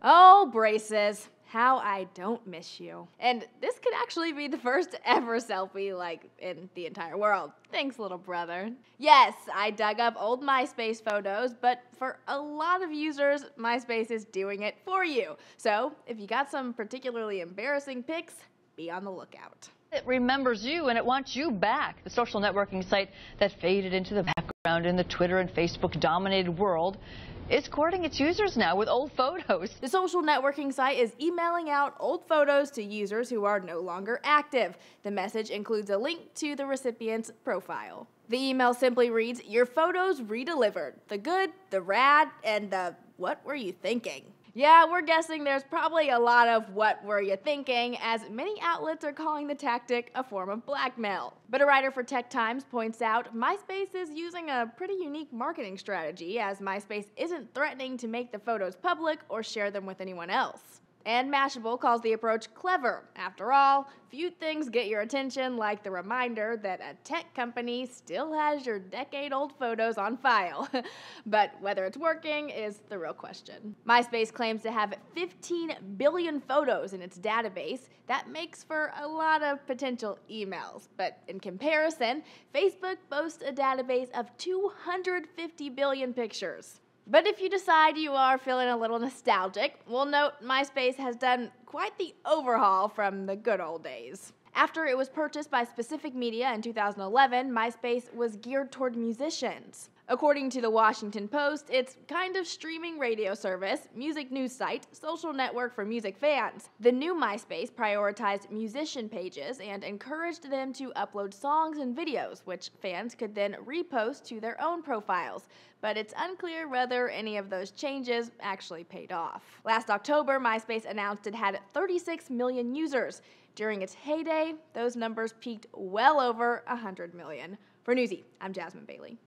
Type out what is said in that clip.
Oh, braces. How I don't miss you. And this could actually be the first ever selfie, like, in the entire world. Thanks, little brother. Yes, I dug up old Myspace photos, but for a lot of users, Myspace is doing it for you. So, if you got some particularly embarrassing pics, be on the lookout. It remembers you and it wants you back. The social networking site that faded into the background in the Twitter and Facebook dominated world is courting its users now with old photos. The social networking site is emailing out old photos to users who are no longer active. The message includes a link to the recipient's profile. The email simply reads, "Your photos redelivered. The good, the rad, and the what were you thinking?" Yeah, we're guessing there's probably a lot of what were you thinking, as many outlets are calling the tactic a form of blackmail. But a writer for Tech Times points out MySpace is using a pretty unique marketing strategy, as MySpace isn't threatening to make the photos public or share them with anyone else. And Mashable calls the approach clever. After all, few things get your attention like the reminder that a tech company still has your decade-old photos on file. But whether it's working is the real question. MySpace claims to have 15 billion photos in its database. That makes for a lot of potential emails. But in comparison, Facebook boasts a database of 250 billion pictures. But if you decide you are feeling a little nostalgic, we'll note MySpace has done quite the overhaul from the good old days. After it was purchased by Specific Media in 2011, MySpace was geared toward musicians. According to the Washington Post, it's kind of streaming radio service, music news site, social network for music fans. The new MySpace prioritized musician pages and encouraged them to upload songs and videos, which fans could then repost to their own profiles. But it's unclear whether any of those changes actually paid off. Last October, MySpace announced it had 36 million users. During its heyday, those numbers peaked well over 100 million. For Newsy, I'm Jasmine Bailey.